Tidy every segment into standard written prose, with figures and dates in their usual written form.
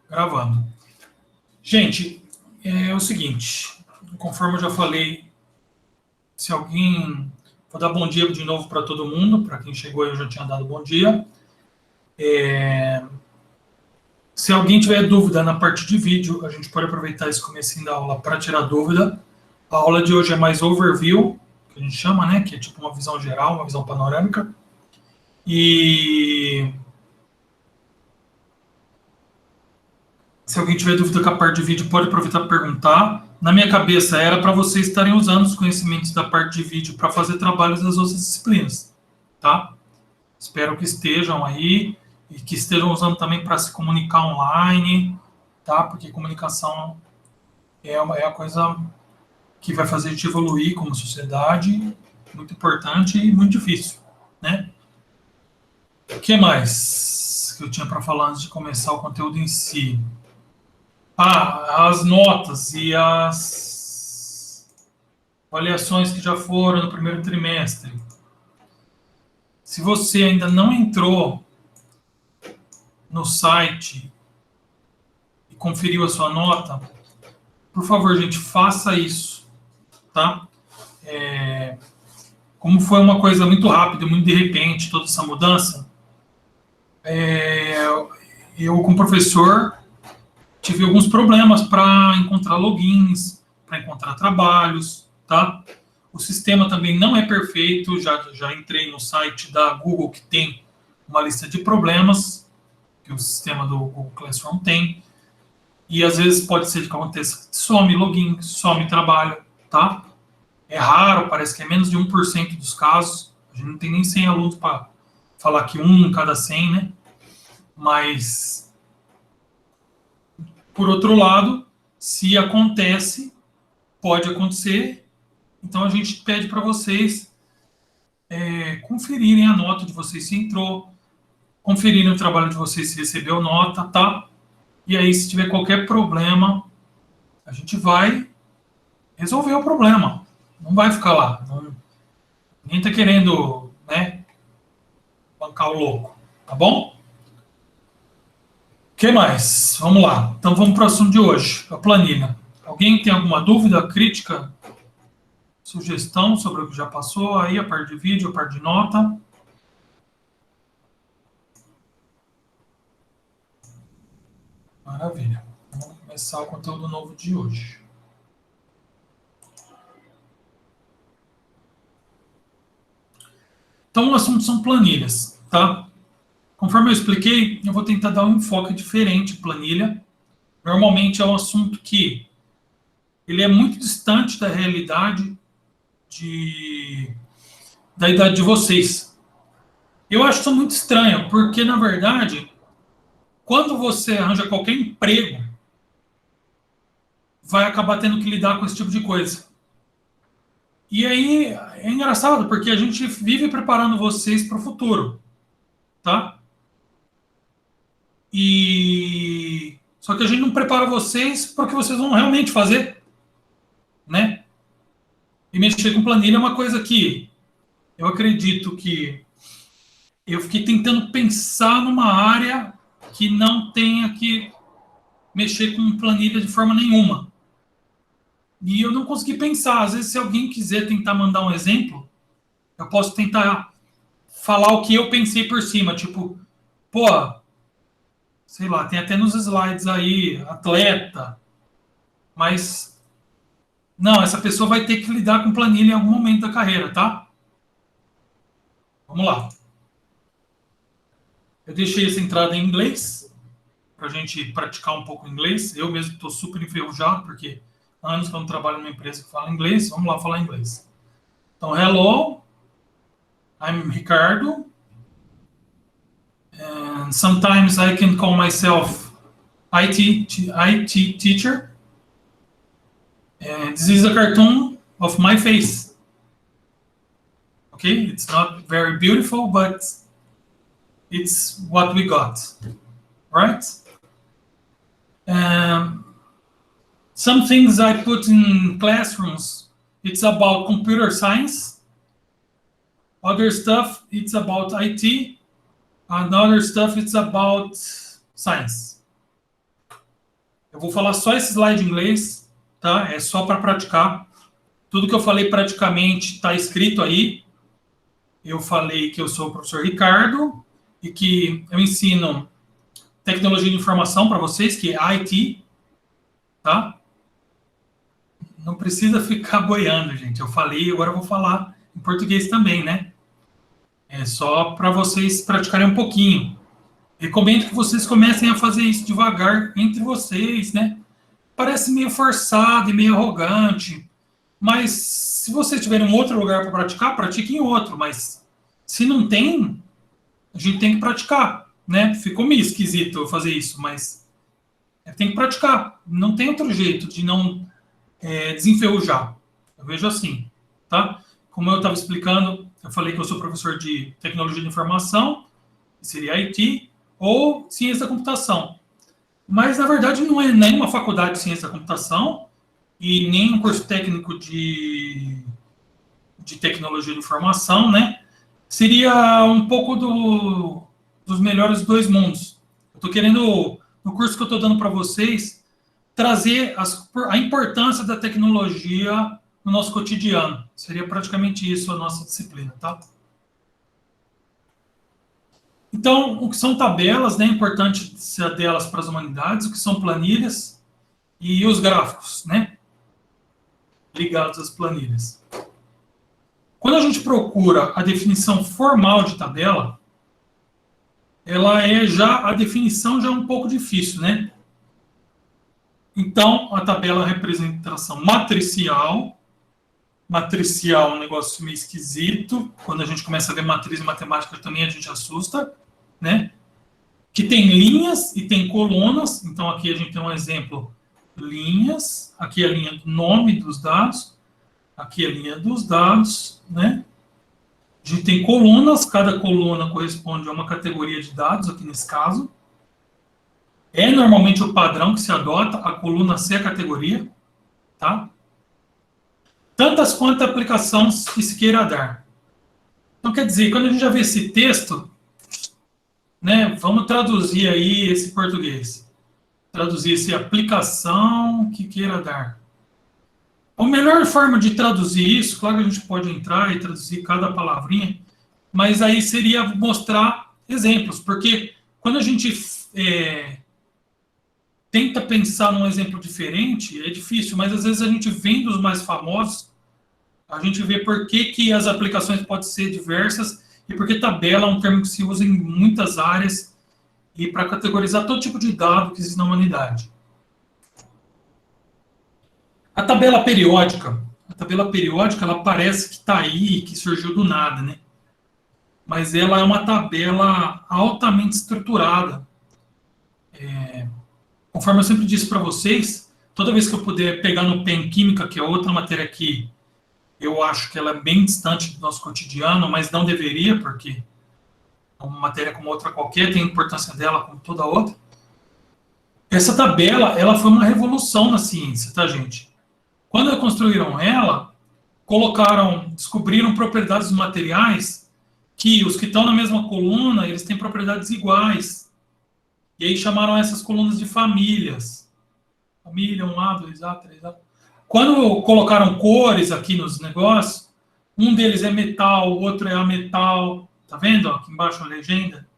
Gravando. Gente, é o seguinte, conforme eu já falei, se alguém... Vou dar bom dia de novo para todo mundo, para quem chegou aí eu já tinha dado bom dia. Se alguém tiver dúvida na parte de vídeo, a gente pode aproveitar esse comecinho da aula para tirar dúvida. A aula de hoje é mais overview, que a gente chama, né? Que é tipo uma visão geral, uma visão panorâmica. E se alguém tiver dúvida com a parte de vídeo, pode aproveitar para perguntar. Na minha cabeça, era para vocês estarem usando os conhecimentos da parte de vídeo para fazer trabalhos das outras disciplinas, tá? Espero que estejam aí e que estejam usando também para se comunicar online, tá? Porque comunicação é a coisa que vai fazer a gente evoluir como sociedade, muito importante e muito difícil, né? O que mais que eu tinha para falar antes de começar o conteúdo em si? As notas e as avaliações que já foram no primeiro trimestre. Se você ainda não entrou no site e conferiu a sua nota, por favor, gente, faça isso, tá? Como foi uma coisa muito rápida, muito de repente, toda essa mudança, eu, como professor, tive alguns problemas para encontrar logins, para encontrar trabalhos, tá? O sistema também não é perfeito, já entrei no site da Google que tem uma lista de problemas que o sistema do Google Classroom tem, e às vezes pode ser que aconteça, some login, some trabalho, tá? É raro, parece que é menos de 1% dos casos, a gente não tem nem 100 alunos para falar que um em cada 100, né? Mas, por outro lado, se acontece, pode acontecer, então a gente pede para vocês conferirem a nota de vocês se entrou, conferirem o trabalho de vocês se recebeu nota, tá? E aí, se tiver qualquer problema, a gente vai resolver o problema. Não vai ficar lá. Nem tá querendo, né, bancar o louco, tá bom? O que mais? Vamos lá. Então vamos para o assunto de hoje, a planilha. Alguém tem alguma dúvida, crítica, sugestão sobre o que já passou aí, a parte de vídeo, a parte de nota? Maravilha. Vamos começar o conteúdo novo de hoje. Então, o assunto são planilhas, tá? Conforme eu expliquei, eu vou tentar dar um enfoque diferente à planilha. Normalmente é um assunto que ele é muito distante da realidade da idade de vocês. Eu acho isso muito estranho, porque, na verdade, quando você arranja qualquer emprego, vai acabar tendo que lidar com esse tipo de coisa. E aí é engraçado, porque a gente vive preparando vocês para o futuro, tá? E só que a gente não prepara vocês para o que vocês vão realmente fazer, né? E mexer com planilha é uma coisa que eu acredito que eu fiquei tentando pensar numa área que não tenha que mexer com planilha de forma nenhuma. E eu não consegui pensar. Às vezes, se alguém quiser tentar mandar um exemplo, eu posso tentar falar o que eu pensei por cima. Tipo, pô, sei lá, tem até nos slides aí, atleta, mas não, essa pessoa vai ter que lidar com planilha em algum momento da carreira, tá? Vamos lá. Eu deixei essa entrada em inglês, para a gente praticar um pouco inglês. Eu mesmo estou super enferrujado, porque há anos que eu não trabalho numa empresa que fala inglês. Vamos lá falar inglês. Então, hello, I'm Ricardo. And sometimes I can call myself IT teacher. And this is a cartoon of my face. Okay, it's not very beautiful, but it's what we got, right? Some things I put in classrooms, it's about computer science. Other stuff, it's about IT. And other stuff, it's about science. Eu vou falar só esse slide em inglês, tá? É só para praticar. Tudo que eu falei praticamente está escrito aí. Eu falei que eu sou o professor Ricardo e que eu ensino tecnologia de informação para vocês, que é IT, tá? Não precisa ficar boiando, gente. Eu falei, agora eu vou falar em português também, né? É só para vocês praticarem um pouquinho. Recomendo que vocês comecem a fazer isso devagar entre vocês, né? Parece meio forçado e meio arrogante, mas se vocês tiverem um outro lugar para praticar, pratique em outro, mas se não tem, a gente tem que praticar, né? Ficou meio esquisito eu fazer isso, mas tem que praticar. Não tem outro jeito de não desenferrujar. Eu vejo assim, tá? Como eu estava explicando, eu falei que eu sou professor de tecnologia de informação, que seria IT, ou ciência da computação. Mas, na verdade, não é nem uma faculdade de ciência da computação e nem um curso técnico de tecnologia de informação, né? Seria um pouco dos melhores dois mundos. Eu estou querendo, no curso que eu estou dando para vocês, trazer a importância da tecnologia no nosso cotidiano. Seria praticamente isso a nossa disciplina, tá? Então, o que são tabelas, né? É importante ser delas para as humanidades, o que são planilhas e os gráficos, né? Ligados às planilhas. Quando a gente procura a definição formal de tabela, ela a definição já é um pouco difícil, né? Então, a tabela é a representação matricial. Matricial é um negócio meio esquisito. Quando a gente começa a ver matriz em matemática também a gente assusta, né? Que tem linhas e tem colunas. Então, aqui a gente tem um exemplo. Linhas. Aqui é a linha do nome dos dados. Aqui é a linha dos dados, né? A gente tem colunas. Cada coluna corresponde a uma categoria de dados, aqui nesse caso. É normalmente o padrão que se adota, a coluna ser a categoria, tá? Tantas quanto a aplicação que se queira dar. Então, quer dizer, quando a gente já vê esse texto, né, vamos traduzir aí esse português. Traduzir esse aplicação que queira dar. A melhor forma de traduzir isso, claro que a gente pode entrar e traduzir cada palavrinha, mas aí seria mostrar exemplos, porque quando a gente tenta pensar num exemplo diferente, é difícil, mas às vezes a gente vem dos mais famosos, a gente vê por que as aplicações podem ser diversas e porque tabela é um termo que se usa em muitas áreas e para categorizar todo tipo de dado que existe na humanidade. A tabela periódica, ela parece que está aí, que surgiu do nada, né? Mas ela é uma tabela altamente estruturada. Conforme eu sempre disse para vocês, toda vez que eu puder pegar no PEN Química, que é outra matéria que eu acho que ela é bem distante do nosso cotidiano, mas não deveria, porque uma matéria como outra qualquer tem a importância dela como toda outra. Essa tabela, ela foi uma revolução na ciência, tá, gente? Quando construíram ela, descobriram propriedades dos materiais que os que estão na mesma coluna, eles têm propriedades iguais. E aí chamaram essas colunas de famílias. Família, 1A, 2A, 3A. Quando colocaram cores aqui nos negócios, um deles é metal, o outro é ametal. Tá vendo? Aqui embaixo a legenda.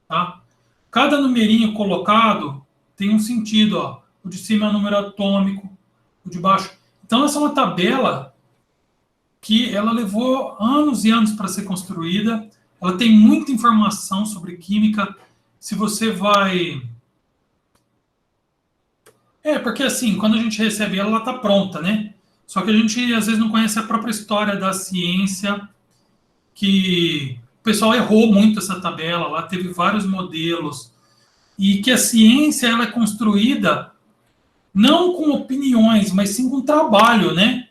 Tá? Cada numerinho colocado tem um sentido. Ó. O de cima é o número atômico, o de baixo. Então, essa é uma tabela que ela levou anos e anos para ser construída. Ela tem muita informação sobre química. Se você vai... porque assim, quando a gente recebe ela está pronta, né? Só que a gente, às vezes, não conhece a própria história da ciência, que o pessoal errou muito essa tabela, lá teve vários modelos, e que a ciência ela é construída não com opiniões, mas sim com trabalho, né?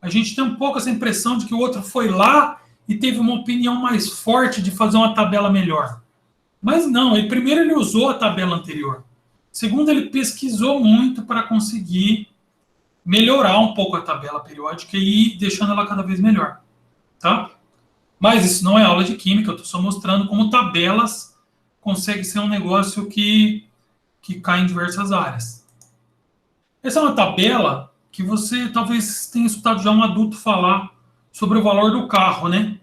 A gente tem um pouco essa impressão de que o outro foi lá e teve uma opinião mais forte de fazer uma tabela melhor. Mas não, primeiro ele usou a tabela anterior. Segundo, ele pesquisou muito para conseguir melhorar um pouco a tabela periódica e ir deixando ela cada vez melhor. Tá? Mas isso não é aula de química, eu estou só mostrando como tabelas conseguem ser um negócio que cai em diversas áreas. Essa é uma tabela que você talvez tenha escutado já um adulto falar sobre o valor do carro, né?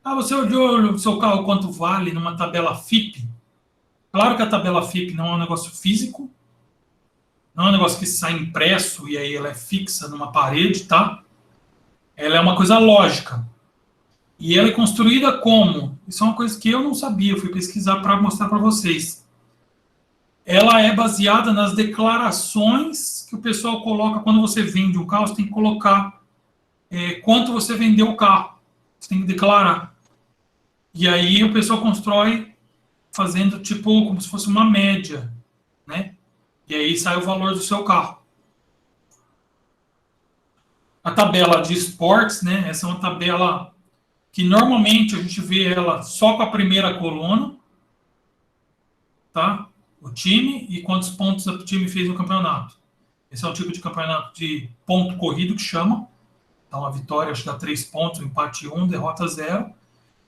Ah, você olhou o seu carro quanto vale numa tabela FIPE? Claro que a tabela FIPE não é um negócio físico, não é um negócio que sai impresso e aí ela é fixa numa parede, tá? Ela é uma coisa lógica. E ela é construída como? Isso é uma coisa que eu não sabia, eu fui pesquisar para mostrar para vocês. Ela é baseada nas declarações que o pessoal coloca quando você vende um carro, você tem que colocar quanto você vendeu o carro. Você tem que declarar. E aí o pessoal constrói fazendo tipo como se fosse uma média, né? E aí sai o valor do seu carro. A tabela de esportes, né? Essa é uma tabela que normalmente a gente vê ela só com a primeira coluna, tá? O time e quantos pontos o time fez no campeonato. Esse é o tipo de campeonato de ponto corrido que chama. Então, a vitória acho que dá 3 pontos, o empate 1, derrota 0.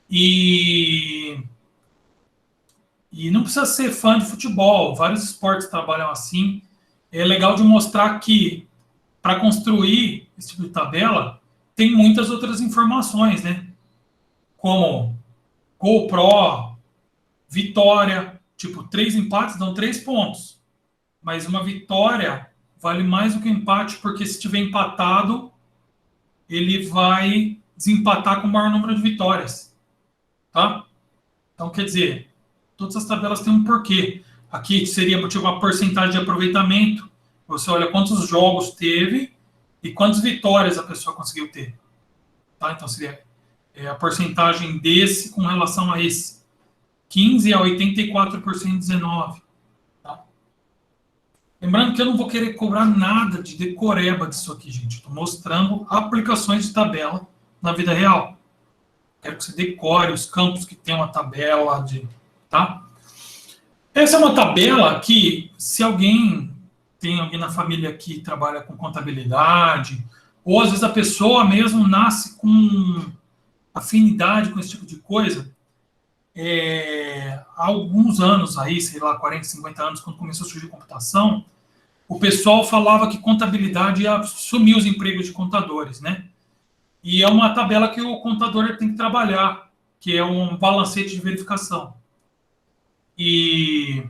E não precisa ser fã de futebol, vários esportes trabalham assim. É legal de mostrar que, para construir esse tipo de tabela, tem muitas outras informações, né? Como GoPro, vitória, tipo, 3 empates dão 3 pontos. Mas uma vitória vale mais do que um empate, porque se tiver empatado, ele vai desempatar com o maior número de vitórias. Tá? Então, quer dizer, todas as tabelas têm um porquê. Aqui seria tipo uma porcentagem de aproveitamento. Você olha quantos jogos teve e quantas vitórias a pessoa conseguiu ter. Tá? Então, seria a porcentagem desse com relação a esse. 15 a 84%, 19%. Tá? Lembrando que eu não vou querer cobrar nada de decoreba disso aqui, gente. Estou mostrando aplicações de tabela na vida real. Quero que você decore os campos que tem uma tabela de... Tá? Essa é uma tabela que, se tem alguém na família que trabalha com contabilidade, ou às vezes a pessoa mesmo nasce com afinidade com esse tipo de coisa, há alguns anos aí, sei lá, 40, 50 anos, quando começou a surgir computação, o pessoal falava que contabilidade ia sumir os empregos de contadores, né? E é uma tabela que o contador tem que trabalhar, que é um balancete de verificação. E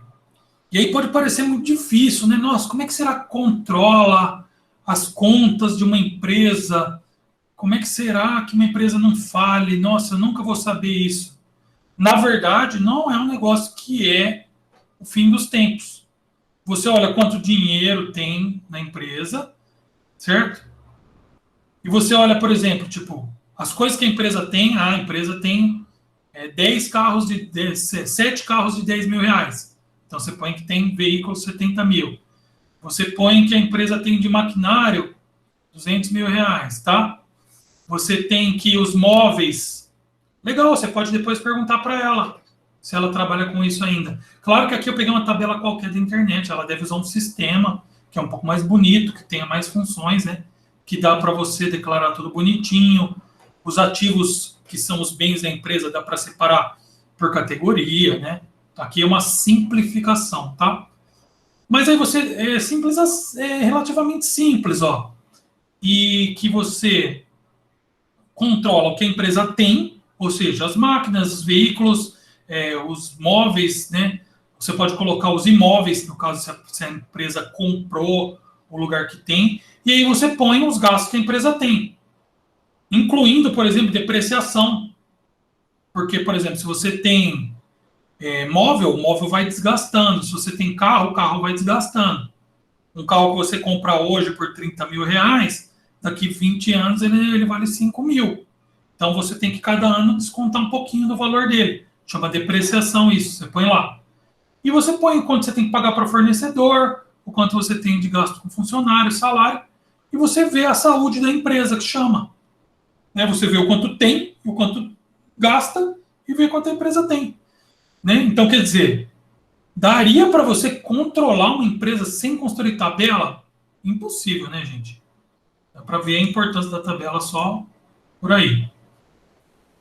aí pode parecer muito difícil, né? Nossa, como é que será que controla as contas de uma empresa? Como é que será que uma empresa não fale? Nossa, eu nunca vou saber isso. Na verdade, não é um negócio que é o fim dos tempos. Você olha quanto dinheiro tem na empresa, certo? E você olha, por exemplo, tipo, as coisas que a empresa tem 10 carros 7 carros de 10 mil reais. Então você põe que tem veículos 70 mil. Você põe que a empresa tem de maquinário 200 mil reais, tá? Você tem que os móveis... Legal, você pode depois perguntar para ela se ela trabalha com isso ainda. Claro que aqui eu peguei uma tabela qualquer da internet, ela deve usar um sistema que é um pouco mais bonito, que tenha mais funções, né? Que dá para você declarar tudo bonitinho. Os ativos, que são os bens da empresa, dá para separar por categoria, né? Aqui é uma simplificação, tá? Mas aí você é relativamente simples, ó. E que você controla o que a empresa tem, ou seja, as máquinas, os veículos, os móveis, né? Você pode colocar os imóveis, no caso, se a empresa comprou o lugar que tem, e aí você põe os gastos que a empresa tem, incluindo, por exemplo, depreciação. Porque, por exemplo, se você tem móvel, o móvel vai desgastando. Se você tem carro, o carro vai desgastando. Um carro que você compra hoje por 30 mil reais, daqui 20 anos ele vale 5 mil. Então você tem que cada ano descontar um pouquinho do valor dele. Chama depreciação isso, você põe lá. E você põe o quanto você tem que pagar para fornecedor, o quanto você tem de gasto com funcionário, salário, e você vê a saúde da empresa, que chama. Né? Você vê o quanto tem, o quanto gasta, e vê quanto a empresa tem. Né? Então, quer dizer, daria para você controlar uma empresa sem construir tabela? Impossível, né, gente? Dá para ver a importância da tabela só por aí.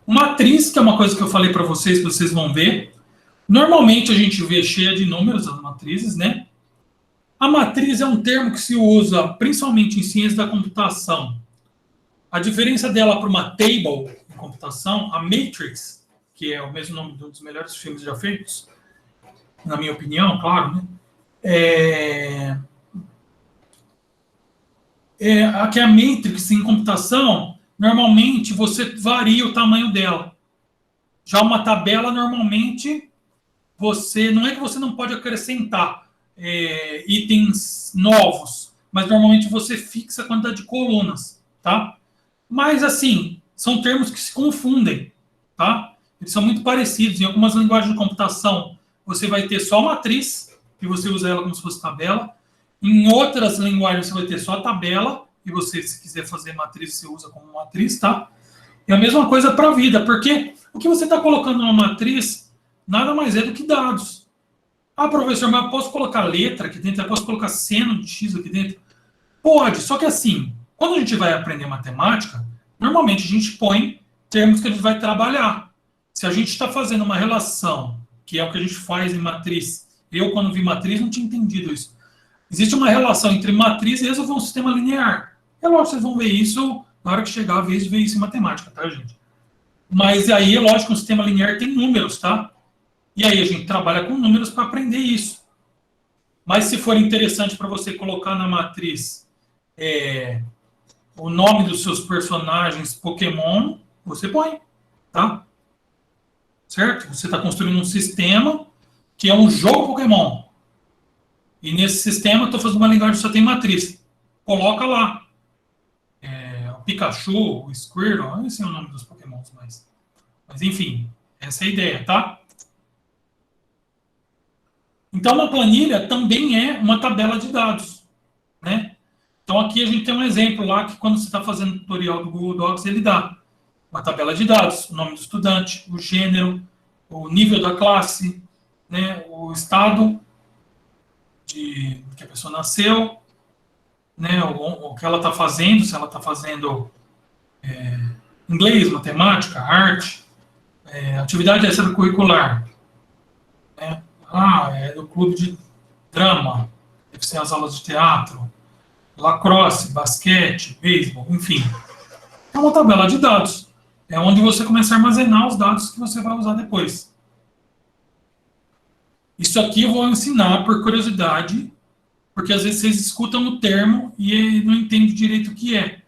Matriz, que é uma coisa que eu falei para vocês, que vocês vão ver. Normalmente a gente vê cheia de números as matrizes, né? A matriz é um termo que se usa principalmente em ciência da computação. A diferença dela para uma table em computação, a Matrix, que é o mesmo nome de um dos melhores filmes já feitos, na minha opinião, claro, né? Aqui a Matrix em computação, normalmente você varia o tamanho dela. Já uma tabela, normalmente, não é que você não pode acrescentar itens novos, mas normalmente você fixa a quantidade de colunas, tá? Mas, assim, são termos que se confundem, tá? Eles são muito parecidos. Em algumas linguagens de computação, você vai ter só matriz, e você usa ela como se fosse tabela. Em outras linguagens, você vai ter só a tabela, e você, se quiser fazer matriz, você usa como matriz, tá? E a mesma coisa para a vida, porque o que você está colocando numa matriz nada mais é do que dados. Ah, professor, mas eu posso colocar letra aqui dentro? Eu posso colocar seno de x aqui dentro? Pode, só que assim, quando a gente vai aprender matemática, normalmente a gente põe termos que a gente vai trabalhar. Se a gente está fazendo uma relação, que é o que a gente faz em matriz, eu, quando vi matriz, não tinha entendido isso. Existe uma relação entre matriz e resolver um sistema linear. É lógico que vocês vão ver isso na hora que chegar a vez de ver isso em matemática, tá, gente? Mas aí, é lógico que um sistema linear tem números, tá? E aí a gente trabalha com números para aprender isso. Mas se for interessante para você colocar na matriz o nome dos seus personagens Pokémon, você põe, tá? Certo? Você está construindo um sistema que é um jogo Pokémon. E nesse sistema eu estou fazendo uma linguagem que só tem matriz. Coloca lá. O Pikachu, o Squirtle, eu não sei o nome dos Pokémons, mas enfim, essa é a ideia, tá? Então, uma planilha também é uma tabela de dados, né? Então, aqui a gente tem um exemplo lá que quando você está fazendo tutorial do Google Docs, ele dá uma tabela de dados, o nome do estudante, o gênero, o nível da classe, né, o estado que a pessoa nasceu, né, o que ela está fazendo, se ela está fazendo inglês, matemática, arte, atividade extracurricular, né? É do clube de drama, deve ser as aulas de teatro, lacrosse, basquete, beisebol, enfim. É uma tabela de dados. É onde você começa a armazenar os dados que você vai usar depois. Isso aqui eu vou ensinar por curiosidade, porque às vezes vocês escutam o termo e não entendem direito o que é.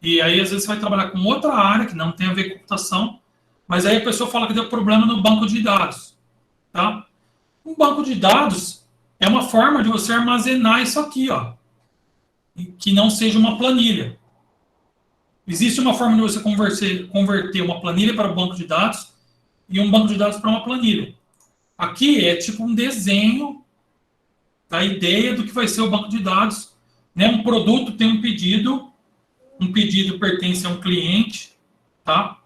E aí, às vezes, você vai trabalhar com outra área que não tem a ver com computação, mas aí a pessoa fala que deu problema no banco de dados. Tá? Um banco de dados é uma forma de você armazenar isso aqui, ó, que não seja uma planilha. Existe uma forma de você converter uma planilha para um banco de dados e um banco de dados para uma planilha. Aqui é tipo um desenho da ideia do que vai ser o banco de dados. Né? Um produto tem um pedido pertence a um cliente, tá?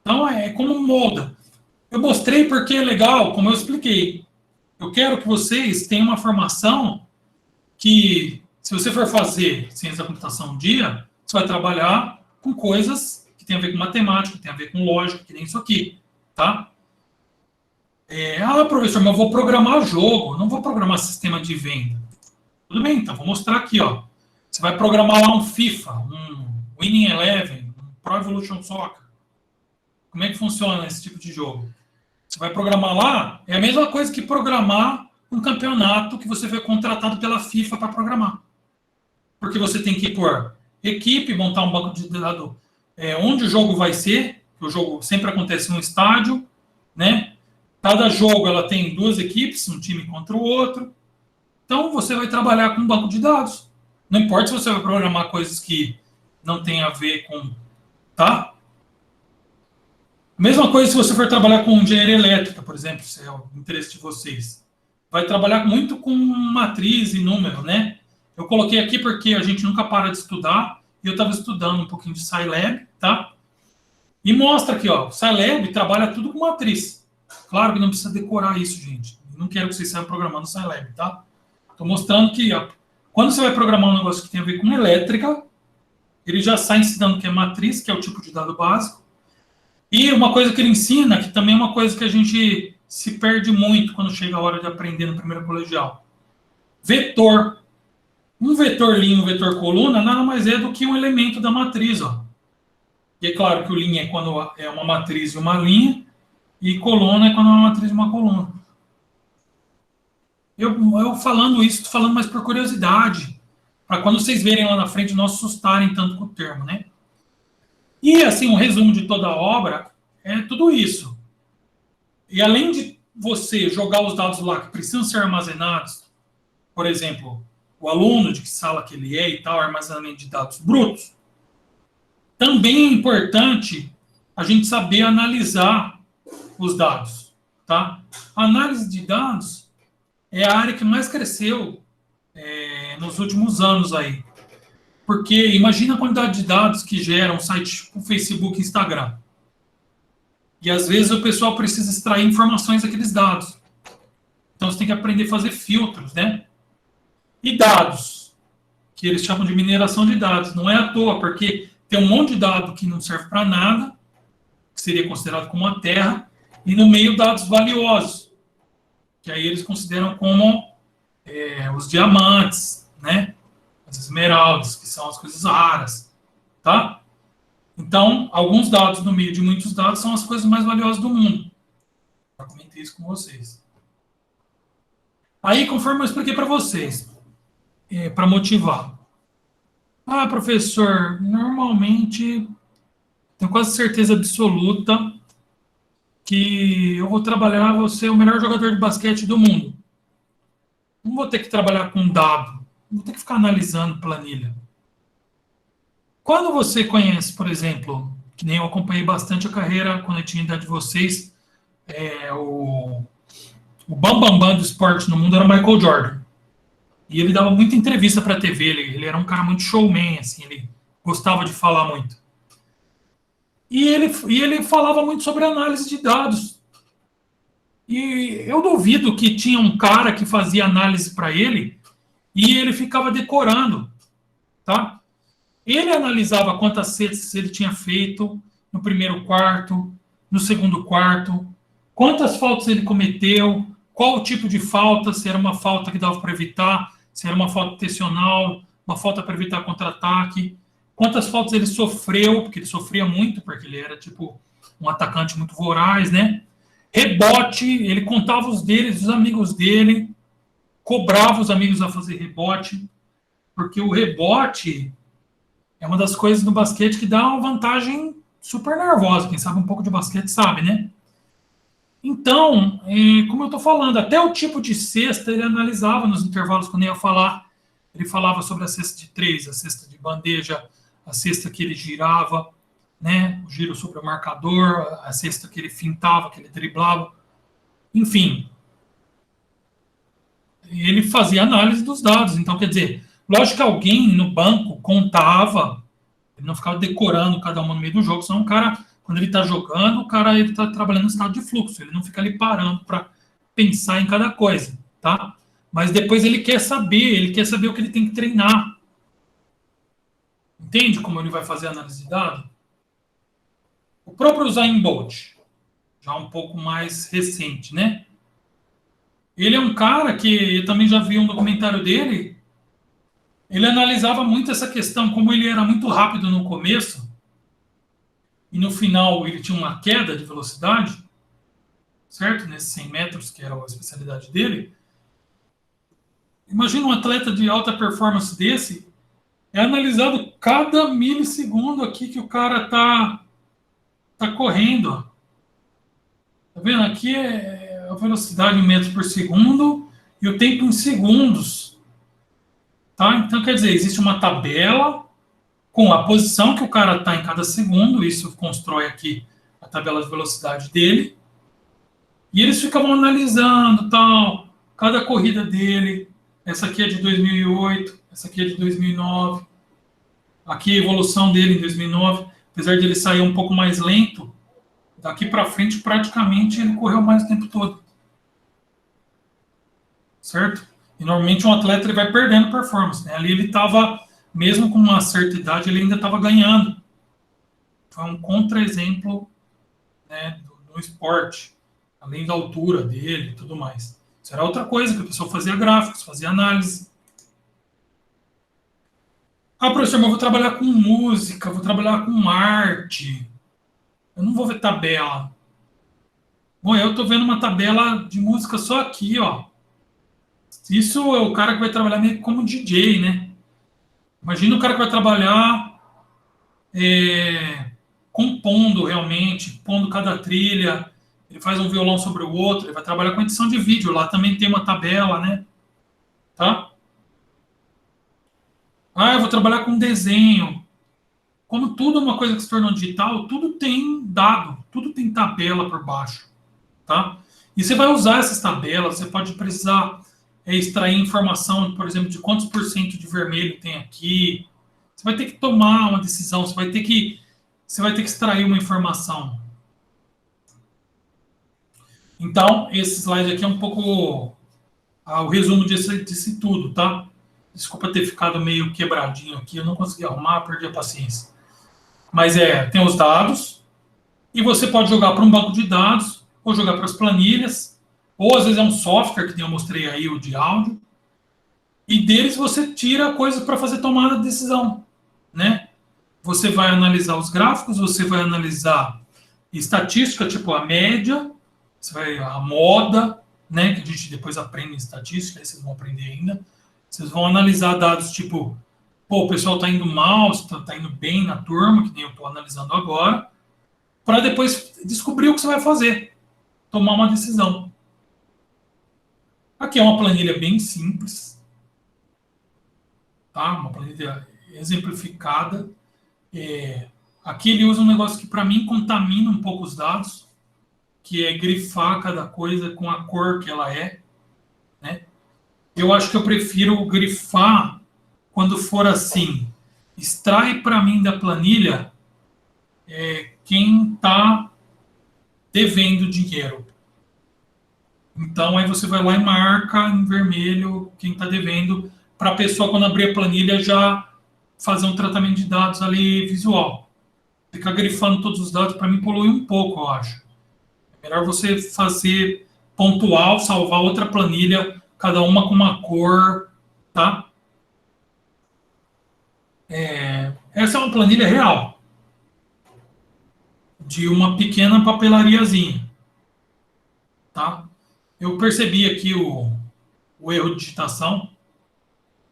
Então, é como molda. Eu mostrei porque é legal, como eu expliquei. Eu quero que vocês tenham uma formação que, se você for fazer ciência da computação um dia, você vai trabalhar com coisas que tem a ver com matemática, que tem a ver com lógica, que nem isso aqui, tá? Professor, mas eu vou programar jogo, não vou programar sistema de venda. Tudo bem, então, vou mostrar aqui, ó. Você vai programar lá um FIFA, um Winning Eleven, um Pro Evolution Soccer. Como é que funciona esse tipo de jogo? Você vai programar lá, é a mesma coisa que programar um campeonato que você foi contratado pela FIFA para programar. Porque você tem que pôr equipe, montar um banco de dados onde o jogo vai ser, o jogo sempre acontece num estádio, né? Cada jogo ela tem duas equipes, um time contra o outro. Então você vai trabalhar com um banco de dados. Não importa se você vai programar coisas que não tem a ver com... Tá? Mesma coisa se você for trabalhar com engenharia elétrica, por exemplo, se é o interesse de vocês. Vai trabalhar muito com matriz e número, né? Eu coloquei aqui porque a gente nunca para de estudar, e eu estava estudando um pouquinho de Scilab, tá? E mostra aqui, ó, o Scilab trabalha tudo com matriz. Claro que não precisa decorar isso, gente. Eu não quero que vocês saiam programando Scilab, tá? Estou mostrando que, ó, quando você vai programar um negócio que tem a ver com elétrica, ele já sai ensinando que é matriz, que é o tipo de dado básico. E uma coisa que ele ensina, que também é uma coisa que a gente se perde muito quando chega a hora de aprender no primeiro colegial. Vetor. Um vetor linha e um vetor coluna nada mais é do que um elemento da matriz. Ó. E é claro que o linha é quando é uma matriz e uma linha, e coluna é quando é uma matriz e uma coluna. Eu falando isso, estou falando mais por curiosidade, para quando vocês verem lá na frente não assustarem tanto com o termo, né? E assim, um resumo de toda a obra é tudo isso. E além de você jogar os dados lá que precisam ser armazenados, por exemplo, o aluno de que sala que ele é e tal, armazenamento de dados brutos, também é importante a gente saber analisar os dados, tá? A análise de dados é a área que mais cresceu nos últimos anos aí. Porque imagina a quantidade de dados que geram sites tipo Facebook e Instagram. E às vezes o pessoal precisa extrair informações daqueles dados. Então você tem que aprender a fazer filtros, né? E dados, que eles chamam de mineração de dados. Não é à toa, porque tem um monte de dado que não serve para nada, que seria considerado como a terra, e no meio dados valiosos, que aí eles consideram como os diamantes, né? As esmeraldas, que são as coisas raras, tá? Então, alguns dados no meio de muitos dados são as coisas mais valiosas do mundo. Já comentei isso com vocês. Aí, conforme eu expliquei para vocês, para motivar. Ah, professor, normalmente tenho quase certeza absoluta que eu vou trabalhar, vou ser o melhor jogador de basquete do mundo. Não vou ter que trabalhar com dado, não vou ter que ficar analisando planilha. Quando você conhece, por exemplo, que nem eu acompanhei bastante a carreira, quando eu tinha a idade de vocês, o bambambam do esporte no mundo era o Michael Jordan. E ele dava muita entrevista para a TV, ele era um cara muito showman, assim, ele gostava de falar muito. E ele falava muito sobre análise de dados. E eu duvido que tinha um cara que fazia análise para ele e ele ficava decorando, tá? Ele analisava quantas cestas ele tinha feito no primeiro quarto, no segundo quarto, quantas faltas ele cometeu, qual o tipo de falta, se era uma falta que dava para evitar, se era uma falta intencional, uma falta para evitar contra-ataque, quantas faltas ele sofreu, porque ele sofria muito, porque ele era tipo um atacante muito voraz, né? Rebote, ele contava os deles, dos amigos dele, cobrava os amigos a fazer rebote, porque o rebote é uma das coisas no basquete que dá uma vantagem super nervosa. Quem sabe um pouco de basquete sabe, né? Então, como eu estou falando, até o tipo de cesta ele analisava nos intervalos quando ia falar. Ele falava sobre a cesta de três, a cesta de bandeja, a cesta que ele girava, né? O giro sobre o marcador, a cesta que ele fintava, que ele driblava. Enfim, ele fazia análise dos dados. Então, quer dizer, lógico que alguém no banco contava, ele não ficava decorando cada uma no meio do jogo, senão o cara, quando ele está jogando, o cara ele está trabalhando no estado de fluxo, ele não fica ali parando para pensar em cada coisa, tá? Mas depois ele quer saber o que ele tem que treinar. Entende como ele vai fazer a análise de dados? O próprio Usain Bolt, já um pouco mais recente, né? Ele é um cara que eu também já vi um documentário dele. Ele analisava muito essa questão, como ele era muito rápido no começo, e no final ele tinha uma queda de velocidade, certo? Nesses 100 metros, que era a especialidade dele. Imagina um atleta de alta performance desse, é analisado cada milissegundo aqui que o cara tá correndo. Tá vendo? Aqui é a velocidade em metros por segundo e o tempo em segundos. Tá? Então, quer dizer, existe uma tabela com a posição que o cara está em cada segundo, isso constrói aqui a tabela de velocidade dele, e eles ficavam analisando tal, cada corrida dele, essa aqui é de 2008, essa aqui é de 2009, aqui a evolução dele em 2009, apesar de ele sair um pouco mais lento, daqui para frente praticamente ele correu mais o tempo todo, certo? E normalmente um atleta ele vai perdendo performance, né? Ali ele estava, mesmo com uma certa idade, ele ainda estava ganhando. Foi um contra-exemplo, né, do esporte, além da altura dele e tudo mais. Isso era outra coisa, que a pessoa fazia gráficos, fazia análise. Ah, professor, mas eu vou trabalhar com música, vou trabalhar com arte. Eu não vou ver tabela. Bom, eu estou vendo uma tabela de música só aqui, ó. Isso é o cara que vai trabalhar meio como DJ, né? Imagina o cara que vai trabalhar compondo realmente, pondo cada trilha. Ele faz um violão sobre o outro, ele vai trabalhar com edição de vídeo. Lá também tem uma tabela, né? Tá? Ah, eu vou trabalhar com desenho. Como tudo é uma coisa que se tornou digital, tudo tem dado, tudo tem tabela por baixo, tá? E você vai usar essas tabelas, você pode precisar extrair informação, por exemplo, de quantos por cento de vermelho tem aqui. Você vai ter que tomar uma decisão, você vai ter que extrair uma informação. Então, esse slide aqui é um pouco o resumo disso tudo, tá? Desculpa ter ficado meio quebradinho aqui, eu não consegui arrumar, perdi a paciência. Mas tem os dados, e você pode jogar para um banco de dados, ou jogar para as planilhas, ou às vezes é um software, que eu mostrei aí, o de áudio, e deles você tira coisas para fazer tomada de decisão, né? Você vai analisar os gráficos, você vai analisar estatística, tipo a média, você vai a moda, né? Que a gente depois aprende em estatística, aí vocês vão aprender ainda. Vocês vão analisar dados tipo, pô, o pessoal está indo mal, está indo bem na turma, que nem eu estou analisando agora, para depois descobrir o que você vai fazer, tomar uma decisão. Aqui é uma planilha bem simples, tá? Uma planilha exemplificada. Aqui ele usa um negócio que para mim contamina um pouco os dados, que é grifar cada coisa com a cor que ela é, né? Eu acho que eu prefiro grifar quando for assim. Extrai para mim da planilha quem está devendo dinheiro. Então, aí você vai lá e marca em vermelho quem está devendo, para a pessoa, quando abrir a planilha, já fazer um tratamento de dados ali visual. Ficar grifando todos os dados, para mim, polui um pouco, eu acho. É melhor você fazer pontual, salvar outra planilha, cada uma com uma cor, tá? Essa é uma planilha real, de uma pequena papelariazinha, tá? Eu percebi aqui o erro de digitação.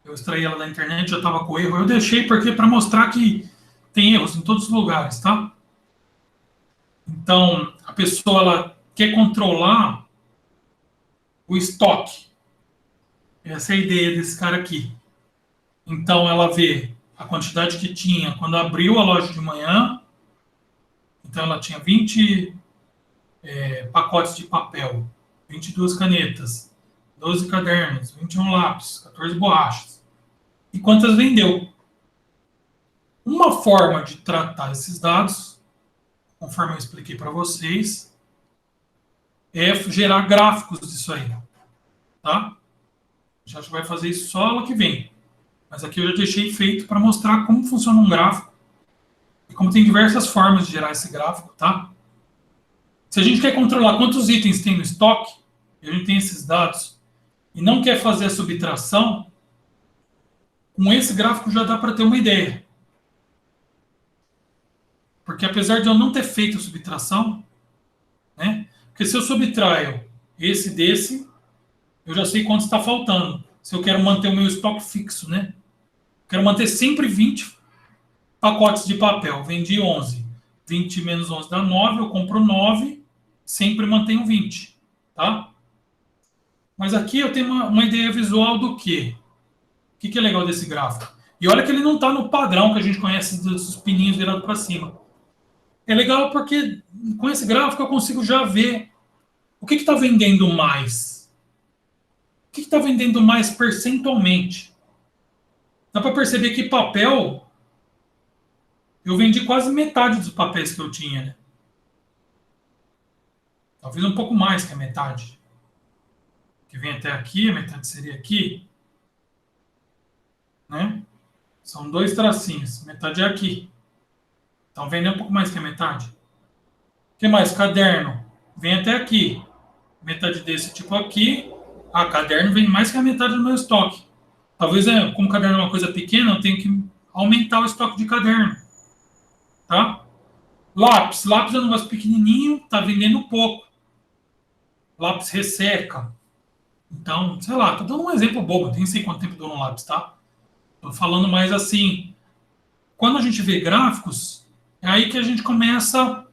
Eu extraí ela da internet, já estava com erro. Eu deixei porque para mostrar que tem erros em todos os lugares, tá? Então, a pessoa ela quer controlar o estoque. Essa é a ideia desse cara aqui. Então, ela vê a quantidade que tinha quando abriu a loja de manhã. Então, ela tinha 20 pacotes de papel, 22 canetas, 12 cadernos, 21 lápis, 14 borrachas. E quantas vendeu? Uma forma de tratar esses dados, conforme eu expliquei para vocês, é gerar gráficos disso aí, tá? Já vai fazer isso só ano que vem. Mas aqui eu já deixei feito para mostrar como funciona um gráfico e como tem diversas formas de gerar esse gráfico, tá? Se a gente quer controlar quantos itens tem no estoque, e a gente tem esses dados, e não quer fazer a subtração, com esse gráfico já dá para ter uma ideia. Porque apesar de eu não ter feito a subtração, né? Porque se eu subtraio esse desse, eu já sei quanto está faltando. Se eu quero manter o meu estoque fixo, né? Quero manter sempre 20 pacotes de papel. Vendi 11. 20 menos 11 dá 9, eu compro 9, sempre mantenho 20, tá? Mas aqui eu tenho uma ideia visual do quê? O que é legal desse gráfico? E olha que ele não está no padrão que a gente conhece dos pininhos virados para cima. É legal porque com esse gráfico eu consigo já ver o que está vendendo mais. O que está vendendo mais percentualmente? Dá para perceber que papel, eu vendi quase metade dos papéis que eu tinha, né? Talvez um pouco mais que a metade. Que vem até aqui, a metade seria aqui. Né? São 2 tracinhos, metade é aqui. Então vende um pouco mais que a metade. O que mais? Caderno. Vem até aqui. Metade desse tipo aqui. Caderno vem mais que a metade do meu estoque. Talvez, como caderno é uma coisa pequena, eu tenho que aumentar o estoque de caderno, tá? Lápis é um negócio pequenininho, tá vendendo pouco. Lápis resseca. Então, sei lá, tô dando um exemplo bobo, nem sei quanto tempo dura um lápis, tá? Tô falando mais assim, quando a gente vê gráficos, é aí que a gente começa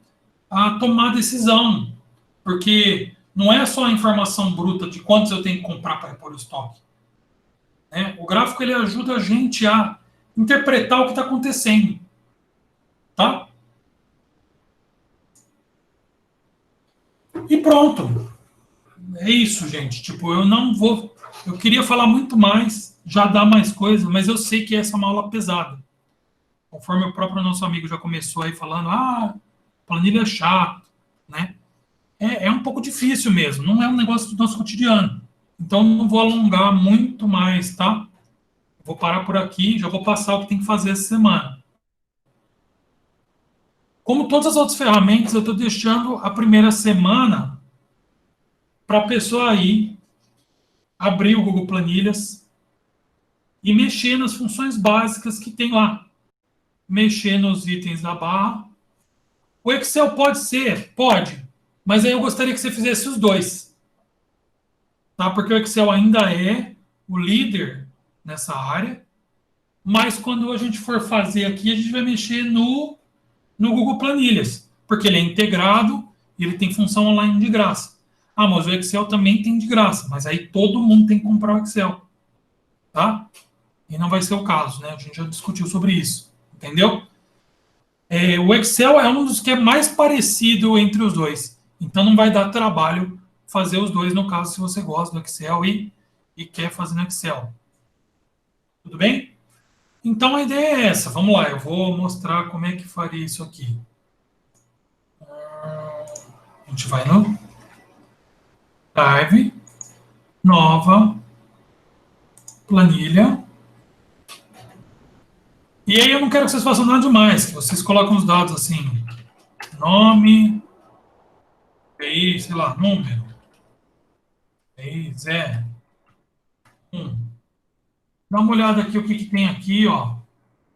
a tomar decisão, porque não é só a informação bruta de quantos eu tenho que comprar para repor o estoque, né? O gráfico ele ajuda a gente a interpretar o que está acontecendo, tá? E pronto. É isso, gente. Tipo, eu não vou. Eu queria falar muito mais, já dar mais coisa, mas eu sei que essa é uma aula pesada. Conforme o próprio nosso amigo já começou aí falando, planilha é chato, né? É um pouco difícil mesmo, não é um negócio do nosso cotidiano. Então, não vou alongar muito mais, tá? Vou parar por aqui, já vou passar o que tem que fazer essa semana. Como todas as outras ferramentas, eu estou deixando a primeira semana para a pessoa aí abrir o Google Planilhas e mexer nas funções básicas que tem lá. Mexer nos itens da barra. O Excel pode ser? Pode. Mas aí eu gostaria que você fizesse os dois. Tá? Porque o Excel ainda é o líder nessa área. Mas quando a gente for fazer aqui, a gente vai mexer no Google Planilhas. Porque ele é integrado e ele tem função online de graça. Mas o Excel também tem de graça. Mas aí todo mundo tem que comprar o Excel. Tá? E não vai ser o caso, né? A gente já discutiu sobre isso. Entendeu? O Excel é um dos que é mais parecido entre os dois. Então não vai dar trabalho fazer os dois, no caso, se você gosta do Excel e quer fazer no Excel. Tudo bem? Então a ideia é essa. Vamos lá, eu vou mostrar como é que faria isso aqui. A gente vai no Drive, nova, planilha. E aí eu não quero que vocês façam nada demais, que vocês colocam os dados assim, nome, aí, sei lá, número, aí, 0, 1. Dá uma olhada aqui o que tem aqui, ó.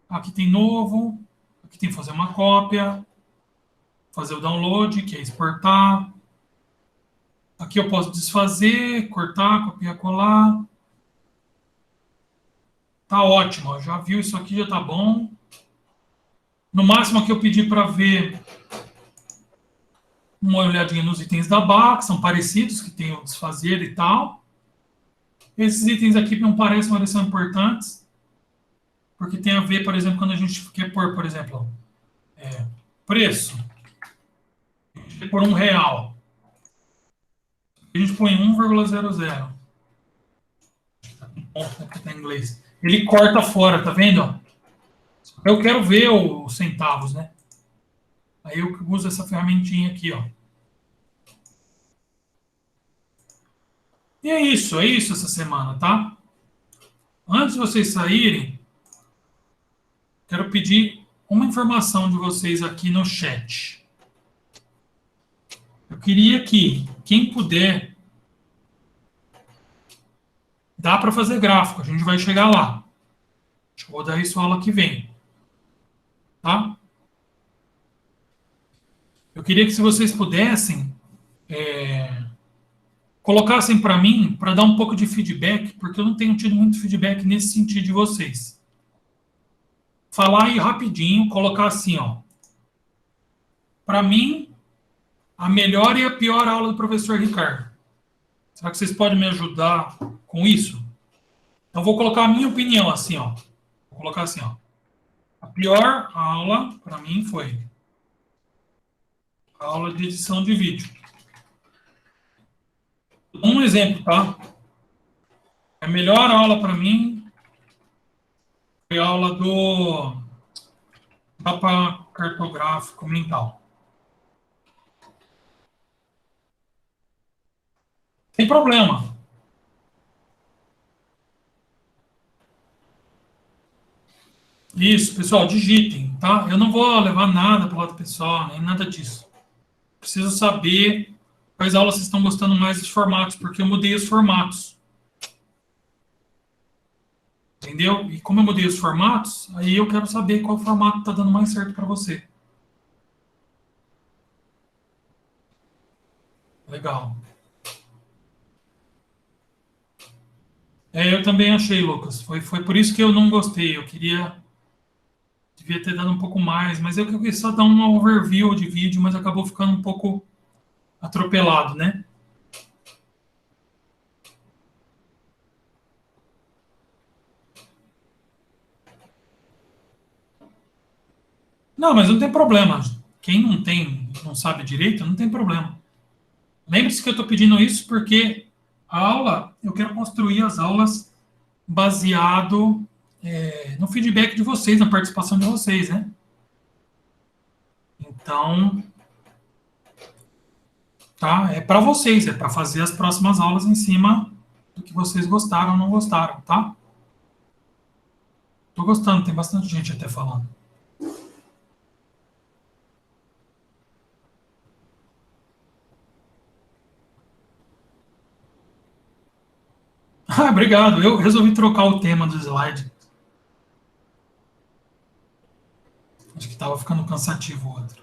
Aqui tem novo, aqui tem fazer uma cópia, fazer o download, que é exportar. Aqui eu posso desfazer, cortar, copiar, colar. Tá ótimo, ó. Já viu isso aqui, já tá bom. No máximo aqui eu pedi para ver uma olhadinha nos itens da barra, que são parecidos, que tem o desfazer e tal. Esses itens aqui não parecem, mas eles são importantes, porque tem a ver, por exemplo, quando a gente quer pôr, por exemplo, preço. A gente quer pôr R$ 1. A gente põe 1,00. Porque tá em inglês. Ele corta fora, tá vendo? Eu quero ver os centavos, né? Aí eu uso essa ferramentinha aqui, ó. E é isso essa semana, tá? Antes de vocês saírem, quero pedir uma informação de vocês aqui no chat. Eu queria que, quem puder, dá para fazer gráfico, a gente vai chegar lá. Eu vou dar isso aula que vem. Tá? Eu queria que se vocês pudessem, colocassem para mim, para dar um pouco de feedback, porque eu não tenho tido muito feedback nesse sentido de vocês. Falar aí rapidinho, colocar assim, ó. Para mim, a melhor e a pior aula do professor Ricardo. Será que vocês podem me ajudar com isso? Então, vou colocar a minha opinião assim, ó. Vou colocar assim, ó. A pior aula, para mim, foi a aula de edição de vídeo. Um exemplo, tá? A melhor aula para mim foi a aula do mapa cartográfico mental. Sem problema. Isso, pessoal, digitem, tá? Eu não vou levar nada para o lado pessoal, nem nada disso. Preciso saber quais aulas vocês estão gostando mais dos formatos, porque eu mudei os formatos. Entendeu? E como eu mudei os formatos, aí eu quero saber qual formato está dando mais certo para você. Legal. Eu também achei, Lucas. Foi por isso que eu não gostei. Eu queria, devia ter dado um pouco mais, mas eu quis só dar uma overview de vídeo, mas acabou ficando um pouco atropelado, né? Não, mas não tem problema. Quem não tem, não sabe direito, não tem problema. Lembre-se que eu estou pedindo isso porque a aula, eu quero construir as aulas baseado no feedback de vocês, na participação de vocês, né? Então, tá? É para vocês, é para fazer as próximas aulas em cima do que vocês gostaram ou não gostaram, tá? Tô gostando, tem bastante gente até falando. Ah, obrigado. Eu resolvi trocar o tema do slide. Acho que estava ficando cansativo o outro.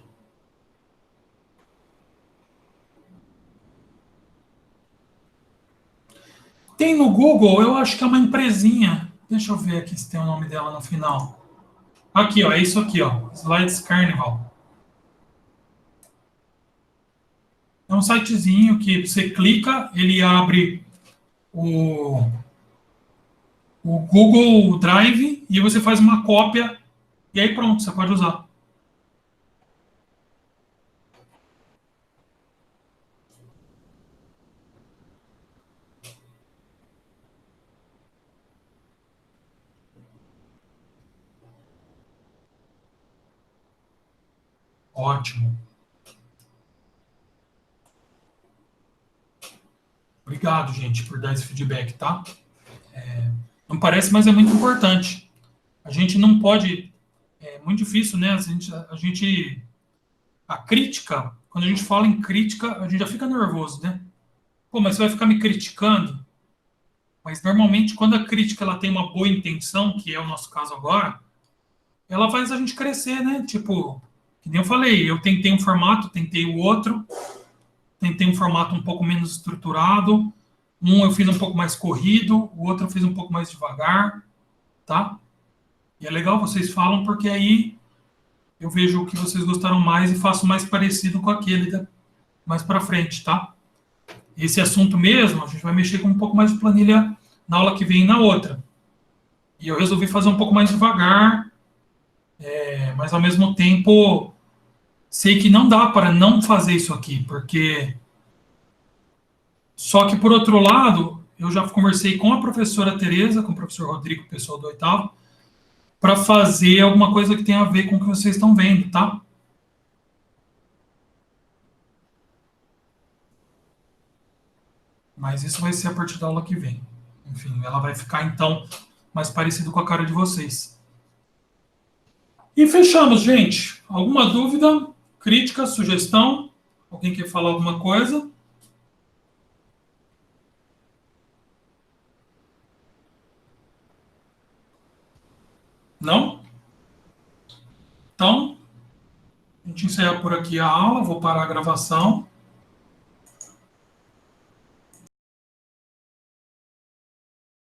Tem no Google, eu acho que é uma empresinha. Deixa eu ver aqui se tem o nome dela no final. Aqui, ó, é isso aqui, ó. Slides Carnival. É um sitezinho que você clica, ele abre o, o Google Drive e você faz uma cópia e aí pronto, você pode usar. Ótimo. Obrigado, gente, por dar esse feedback, tá? Não parece, mas é muito importante. A gente não pode. É muito difícil, né? A crítica, quando a gente fala em crítica, a gente já fica nervoso, né? Pô, mas você vai ficar me criticando? Mas normalmente, quando a crítica ela tem uma boa intenção, que é o nosso caso agora, ela faz a gente crescer, né? Tipo, que nem eu falei, eu tentei um formato, tentei o outro, tentei um formato um pouco menos estruturado, um eu fiz um pouco mais corrido, o outro eu fiz um pouco mais devagar, tá? E é legal vocês falam porque aí eu vejo o que vocês gostaram mais e faço mais parecido com aquele mais para frente, tá? Esse assunto mesmo, a gente vai mexer com um pouco mais de planilha na aula que vem e na outra. E eu resolvi fazer um pouco mais devagar, mas ao mesmo tempo sei que não dá para não fazer isso aqui, porque só que por outro lado, eu já conversei com a professora Tereza, com o professor Rodrigo, pessoal do oitavo, para fazer alguma coisa que tenha a ver com o que vocês estão vendo, tá? Mas isso vai ser a partir da aula que vem. Enfim, ela vai ficar então mais parecido com a cara de vocês. E fechamos, gente. Alguma dúvida, crítica, sugestão? Alguém quer falar alguma coisa? Não? Então, a gente encerra por aqui a aula, vou parar a gravação.